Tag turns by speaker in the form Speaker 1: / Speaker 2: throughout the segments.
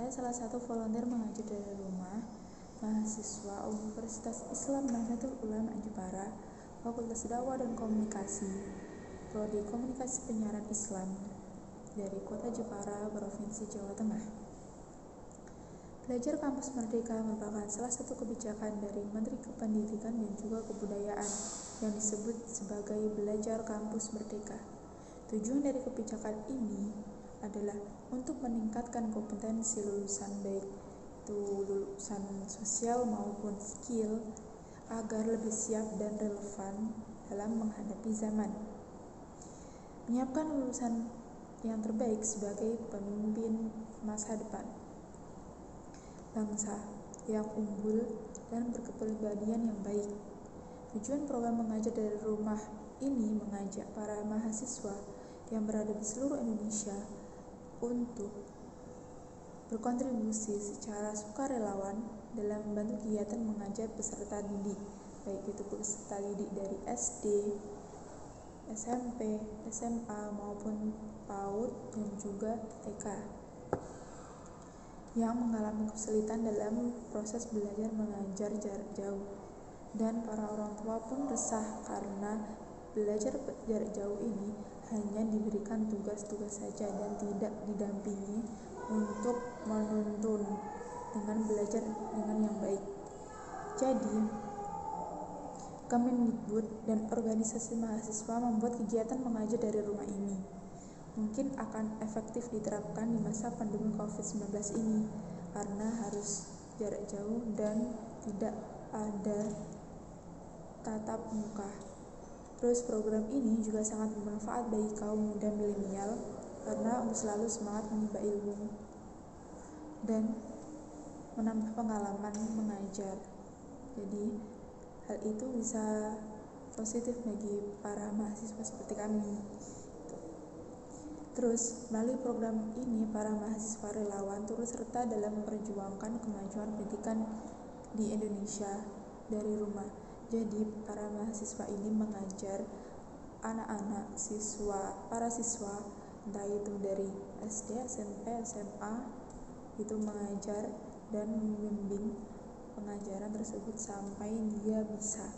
Speaker 1: Saya salah satu volunteer mengajar dari rumah, mahasiswa Universitas Islam Nahdlatul Ulama Jepara, Fakultas Dakwah dan Komunikasi, Prodi Komunikasi Penyiaran Islam dari Kota Jepara, Provinsi Jawa Tengah. Belajar Kampus Merdeka merupakan salah satu kebijakan dari Menteri Pendidikan dan juga Kebudayaan yang disebut sebagai Belajar Kampus Merdeka. Tujuan dari kebijakan ini adalah untuk meningkatkan kompetensi lulusan, baik itu lulusan sosial maupun skill, agar lebih siap dan relevan dalam menghadapi zaman. Menyiapkan lulusan yang terbaik sebagai pemimpin masa depan bangsa yang unggul dan berkepribadian yang baik. Tujuan program mengajar dari rumah ini mengajak para mahasiswa yang berada di seluruh Indonesia untuk berkontribusi secara sukarelawan dalam membantu kegiatan mengajar peserta didik, baik itu peserta didik dari SD, SMP, SMA maupun PAUD dan juga TK yang mengalami kesulitan dalam proses belajar mengajar jarak jauh, dan para orang tua pun resah karena belajar jarak jauh ini hanya diberikan tugas-tugas saja dan tidak didampingi untuk menuntun dengan belajar dengan yang baik. Jadi, Kemendikbud dan organisasi mahasiswa membuat kegiatan mengajar dari rumah ini mungkin akan efektif diterapkan di masa pandemi COVID-19 ini karena harus jarak jauh dan tidak ada tatap muka. Terus program ini juga sangat bermanfaat bagi kaum muda milenial karena untuk selalu semangat menimba ilmu dan menambah pengalaman mengajar. Jadi hal itu bisa positif bagi para mahasiswa seperti kami. Terus melalui program ini para mahasiswa relawan turut serta dalam memperjuangkan kemajuan pendidikan di Indonesia dari rumah. Jadi para mahasiswa ini mengajar anak-anak para siswa entah itu dari SD, SMP, SMA, itu mengajar dan membimbing pengajaran tersebut sampai dia bisa.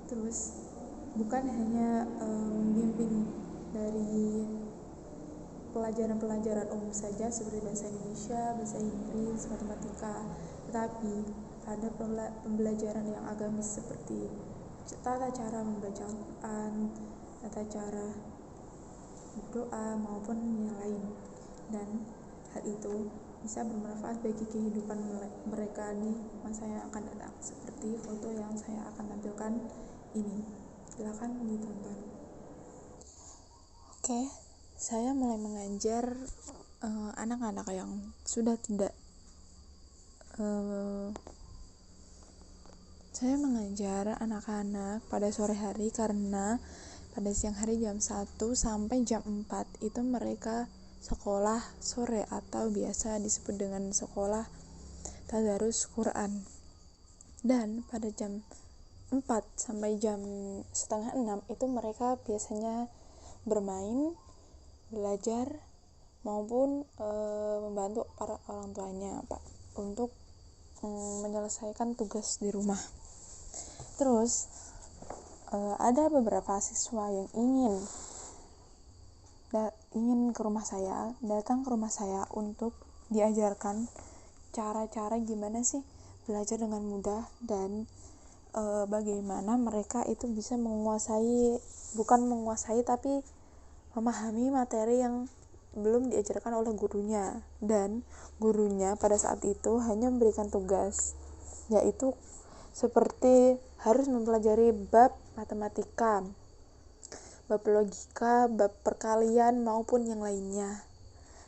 Speaker 1: Terus bukan hanya membimbing dari pelajaran-pelajaran umum saja seperti bahasa Indonesia, bahasa Inggris, matematika, tetapi ada pembelajaran yang agamis seperti tata cara membaca Al-Quran, tata cara berdoa maupun yang lain, dan hal itu bisa bermanfaat bagi kehidupan mereka di masa yang akan datang, seperti foto yang saya akan tampilkan ini. Silakan ditonton. Oke, saya mulai mengajar anak-anak yang sudah tidak saya mengajar anak-anak pada sore hari karena pada siang hari jam 1 sampai jam 4 itu mereka sekolah sore atau biasa disebut dengan sekolah tadarus Quran. Dan pada jam 4 sampai jam setengah 6 itu mereka biasanya bermain, belajar maupun membantu para orang tuanya untuk menyelesaikan tugas di rumah. Terus ada beberapa siswa yang ingin datang ke rumah saya untuk diajarkan cara-cara gimana sih belajar dengan mudah dan bagaimana mereka itu bisa bukan menguasai tapi memahami materi yang belum diajarkan oleh gurunya, dan gurunya pada saat itu hanya memberikan tugas, yaitu seperti harus mempelajari bab matematika, bab logika, bab perkalian maupun yang lainnya.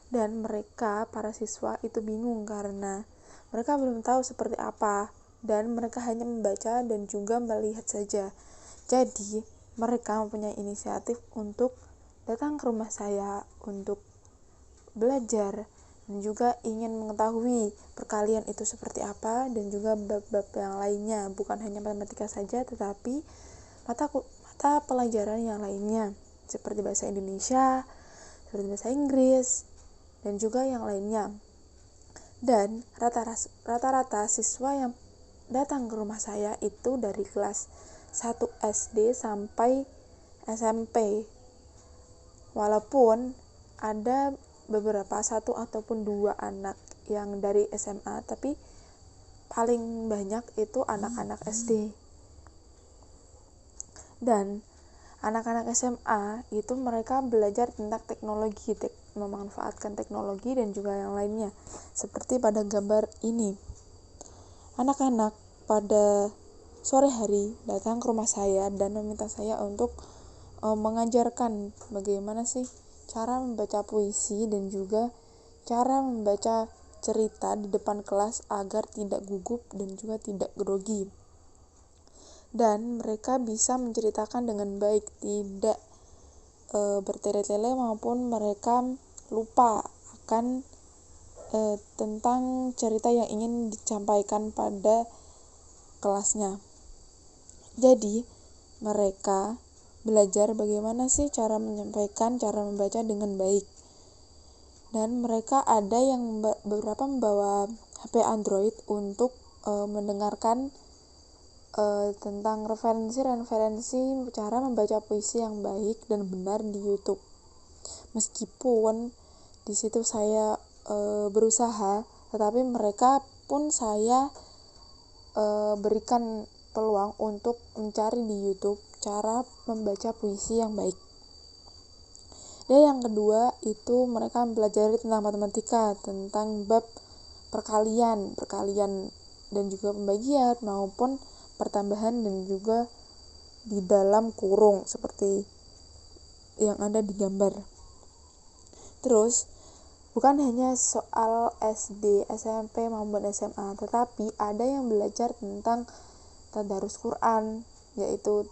Speaker 1: Dan mereka, para siswa itu bingung karena mereka belum tahu seperti apa dan mereka hanya membaca dan juga melihat saja. Jadi mereka mempunyai inisiatif untuk datang ke rumah saya untuk belajar dan juga ingin mengetahui perkalian itu seperti apa dan juga bab-bab yang lainnya, bukan hanya matematika saja tetapi mata pelajaran yang lainnya seperti bahasa Indonesia, seperti bahasa Inggris, dan juga yang lainnya. Dan rata-rata siswa yang datang ke rumah saya itu dari kelas 1 SD sampai SMP. Walaupun ada beberapa 1 ataupun 2 anak yang dari SMA, tapi paling banyak itu anak-anak SD. Dan anak-anak SMA itu mereka belajar tentang teknologi, memanfaatkan teknologi dan juga yang lainnya. Seperti pada gambar ini. Anak-anak pada sore hari datang ke rumah saya dan meminta saya untuk mengajarkan bagaimana sih cara membaca puisi dan juga cara membaca cerita di depan kelas agar tidak gugup dan juga tidak grogi. Dan mereka bisa menceritakan dengan baik, tidak bertele-tele maupun mereka lupa akan tentang cerita yang ingin disampaikan pada kelasnya. Jadi mereka belajar bagaimana sih cara menyampaikan, cara membaca dengan baik. Dan mereka ada yang beberapa membawa HP Android untuk mendengarkan tentang referensi cara membaca puisi yang baik dan benar di YouTube. Meskipun di situ saya berusaha, tetapi mereka pun saya berikan peluang untuk mencari di YouTube cara membaca puisi yang baik. Dan yang kedua itu mereka mempelajari tentang matematika, tentang bab perkalian dan juga pembagian maupun pertambahan dan juga di dalam kurung seperti yang ada di gambar. Terus bukan hanya soal SD, SMP maupun SMA, tetapi ada yang belajar tentang tadarus Quran, yaitu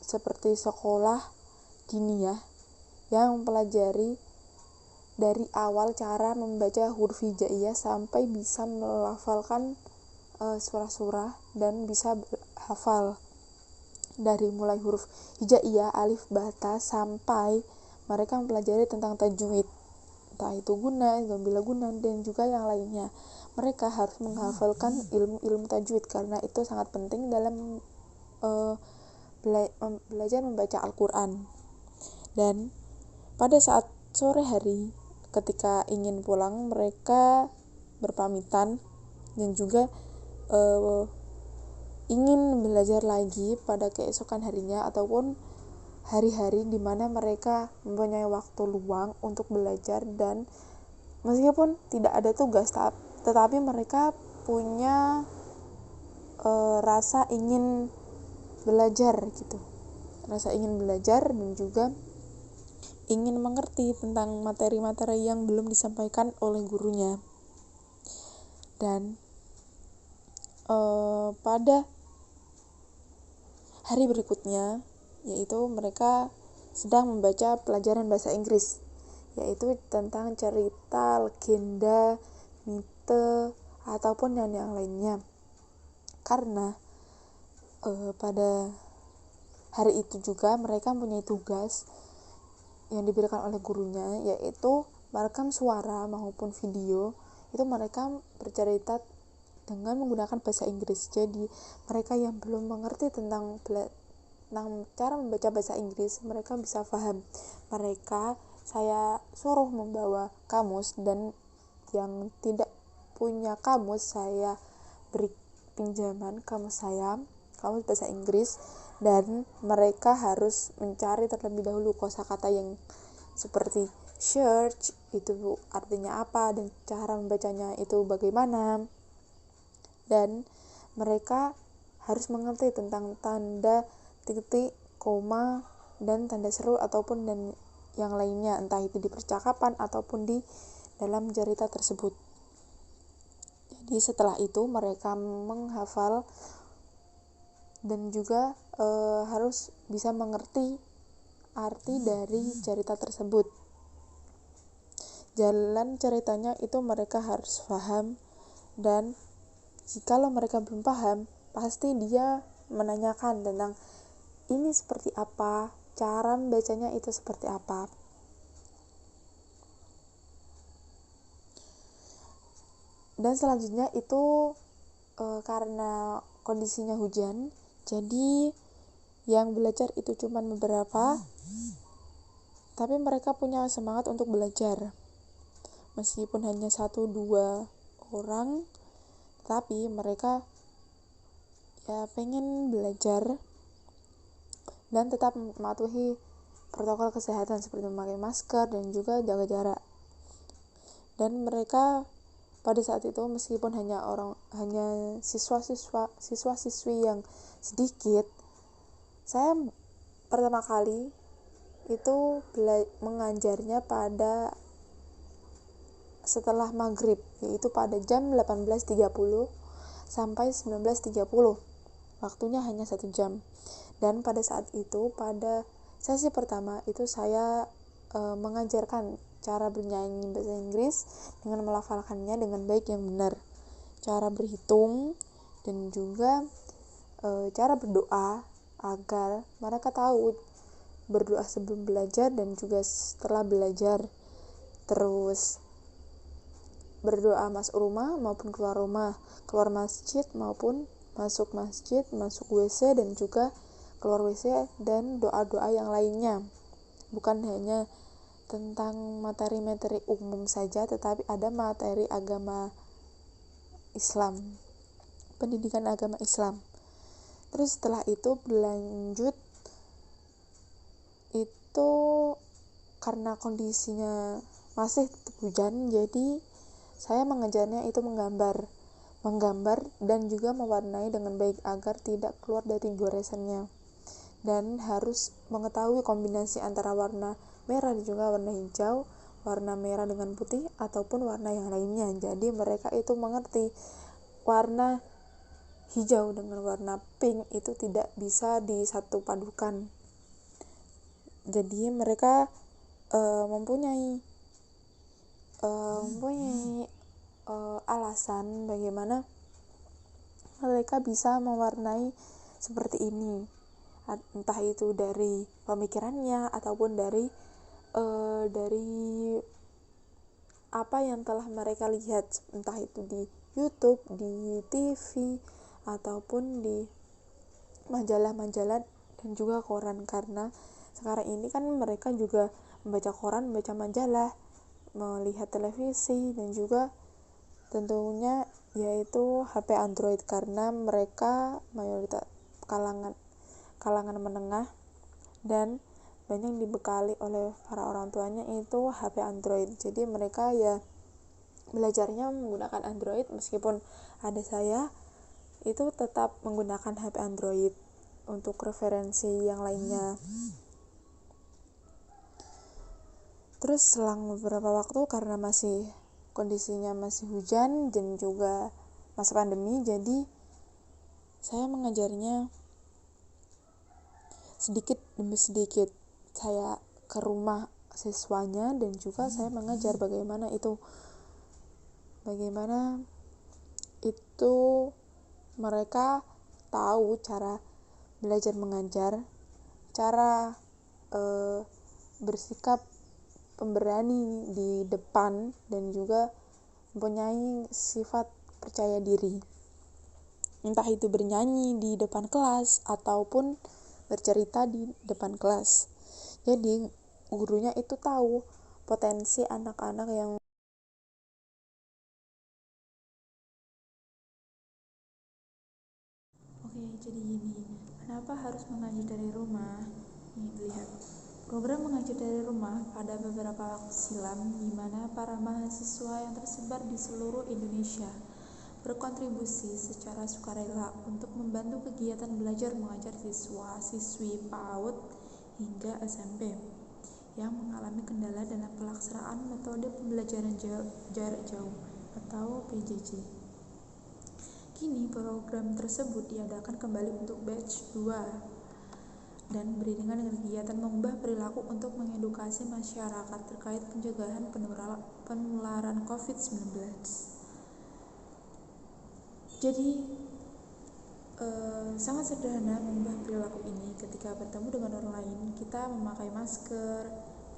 Speaker 1: seperti sekolah diniyah yang mempelajari dari awal cara membaca huruf hijaiyah sampai bisa melafalkan surah-surah dan bisa hafal dari mulai huruf hijaiyah, alif, bata sampai mereka mempelajari tentang tajwid, entah itu guna, gambila guna dan juga yang lainnya. Mereka harus menghafalkan ilmu-ilmu tajwid karena itu sangat penting dalam belajar membaca Al-Quran. Dan pada saat sore hari ketika ingin pulang mereka berpamitan dan juga ingin belajar lagi pada keesokan harinya ataupun hari-hari di mana mereka mempunyai waktu luang untuk belajar. Dan meskipun tidak ada tugas tetapi mereka punya rasa ingin belajar gitu, rasa ingin belajar dan juga ingin mengerti tentang materi-materi yang belum disampaikan oleh gurunya. Dan pada hari berikutnya yaitu mereka sedang membaca pelajaran bahasa Inggris, yaitu tentang cerita, legenda, mite ataupun yang lainnya. Karena pada hari itu juga mereka mempunyai tugas yang diberikan oleh gurunya, yaitu merekam suara maupun video. Itu mereka bercerita dengan menggunakan bahasa Inggris. Jadi mereka yang belum mengerti tentang cara membaca bahasa Inggris, mereka bisa paham. Mereka saya suruh membawa kamus, dan yang tidak punya kamus saya beri pinjaman kamus saya, kamus bahasa Inggris, dan mereka harus mencari terlebih dahulu kosakata yang seperti search itu artinya apa dan cara membacanya itu bagaimana. Dan mereka harus mengerti tentang tanda titik, koma, dan tanda seru ataupun dan yang lainnya, entah itu di percakapan ataupun di dalam cerita tersebut. Jadi setelah itu mereka menghafal dan juga harus bisa mengerti arti dari cerita tersebut. Jalan ceritanya itu mereka harus paham, dan jikalau mereka belum paham, pasti dia menanyakan tentang ini seperti apa, cara membacanya itu seperti apa. Dan selanjutnya itu karena kondisinya hujan, jadi yang belajar itu cuma beberapa, tapi mereka punya semangat untuk belajar. Meskipun hanya 1-2 orang, tapi mereka ya pengen belajar dan tetap mematuhi protokol kesehatan seperti memakai masker dan juga jaga jarak. Dan mereka pada saat itu meskipun hanya siswa-siswi yang sedikit, saya pertama kali itu mengajarnya pada setelah maghrib, yaitu pada jam 18.30 sampai 19.30. Waktunya hanya 1 jam. Dan pada saat itu, pada sesi pertama itu saya mengajarkan cara bernyanyi bahasa Inggris dengan melafalkannya dengan baik yang benar, cara berhitung, dan juga cara berdoa agar mereka tahu berdoa sebelum belajar dan juga setelah belajar. Terus berdoa masuk rumah maupun keluar rumah, keluar masjid maupun masuk masjid, masuk WC dan juga keluar WC, dan doa-doa yang lainnya. Bukan hanya tentang materi-materi umum saja, tetapi ada materi agama Islam, pendidikan agama Islam. Terus setelah itu berlanjut, itu karena kondisinya masih tetap hujan, jadi saya mengajarnya itu menggambar dan juga mewarnai dengan baik agar tidak keluar dari goresannya, dan harus mengetahui kombinasi antara warna merah dan juga warna hijau, warna merah dengan putih ataupun warna yang lainnya. Jadi mereka itu mengerti warna hijau dengan warna pink itu tidak bisa disatu padukan. Jadi mereka mempunyai alasan bagaimana mereka bisa mewarnai seperti ini, entah itu dari pemikirannya ataupun dari apa yang telah mereka lihat, entah itu di YouTube, di TV, ataupun di majalah-majalah dan juga koran. Karena sekarang ini kan mereka juga membaca koran, membaca majalah, melihat televisi, dan juga tentunya yaitu HP Android, karena mereka mayoritas kalangan menengah dan banyak dibekali oleh para orang tuanya itu HP Android. Jadi mereka ya belajarnya menggunakan Android, meskipun ada saya itu tetap menggunakan HP Android untuk referensi yang lainnya. Terus selang beberapa waktu, karena kondisinya masih hujan dan juga masa pandemi, jadi saya mengajarnya sedikit demi sedikit. Saya ke rumah siswanya dan juga saya mengajar bagaimana itu mereka tahu cara belajar mengajar, cara bersikap pemberani di depan, dan juga mempunyai sifat percaya diri, entah itu bernyanyi di depan kelas ataupun bercerita di depan kelas. Jadi gurunya itu tahu potensi anak-anak yang jadi gini, kenapa harus mengajar dari rumah? Nih, lihat. Program mengajar dari rumah pada beberapa waktu silam, di mana para mahasiswa yang tersebar di seluruh Indonesia berkontribusi secara sukarela untuk membantu kegiatan belajar mengajar siswa-siswi PAUD hingga SMP yang mengalami kendala dalam pelaksanaan metode pembelajaran jarak jauh atau PJJ. Kini program tersebut diadakan kembali untuk batch 2 dan beriringan dengan kegiatan mengubah perilaku untuk mengedukasi masyarakat terkait pencegahan penularan COVID-19. Jadi sangat sederhana mengubah perilaku ini. Ketika bertemu dengan orang lain, kita memakai masker,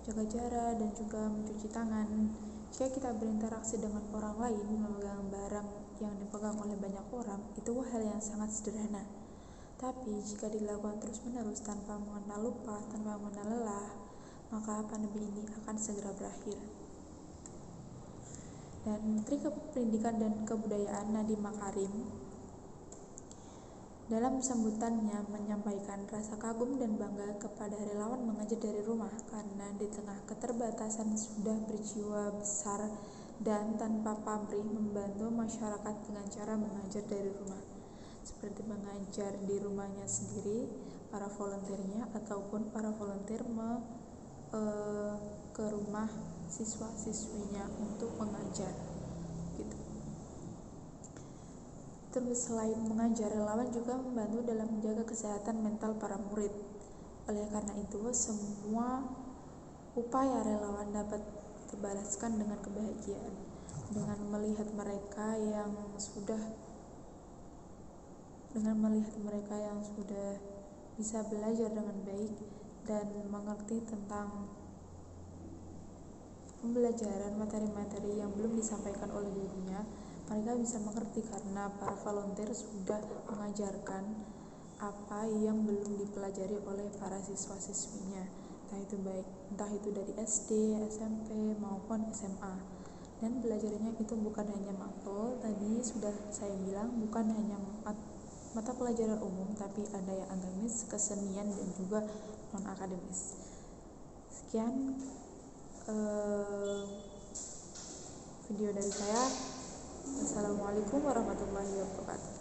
Speaker 1: jaga jarak, dan juga mencuci tangan. Jika kita berinteraksi dengan orang lain, memegang barang yang dipegang oleh banyak orang, itu hal yang sangat sederhana. Tapi jika dilakukan terus-menerus tanpa mengenal lupa, tanpa mengenal lelah, maka pandemi ini akan segera berakhir. Dan Menteri Pendidikan dan Kebudayaan Nadiem Makarim dalam sambutannya menyampaikan rasa kagum dan bangga kepada relawan mengajar dari rumah karena di tengah keterbatasan sudah berjiwa besar dan tanpa pamrih membantu masyarakat dengan cara mengajar dari rumah, seperti mengajar di rumahnya sendiri, para volunteernya, ataupun para volunteer ke rumah siswa-siswinya untuk mengajar gitu. Terus selain mengajar, relawan juga membantu dalam menjaga kesehatan mental para murid. Oleh karena itu, semua upaya relawan dapat terbalaskan dengan kebahagiaan, dengan melihat mereka yang sudah bisa belajar dengan baik dan mengerti tentang pembelajaran materi-materi yang belum disampaikan oleh gurunya. Mereka bisa mengerti karena para volunteer sudah mengajarkan apa yang belum dipelajari oleh para siswa-siswinya, entah itu dari SD, SMP maupun SMA. Dan belajarnya itu bukan hanya matkul, tadi sudah saya bilang, bukan hanya mata pelajaran umum, tapi ada yang akademis, kesenian, dan juga non akademis. Sekian video dari saya. Wassalamualaikum warahmatullahi wabarakatuh.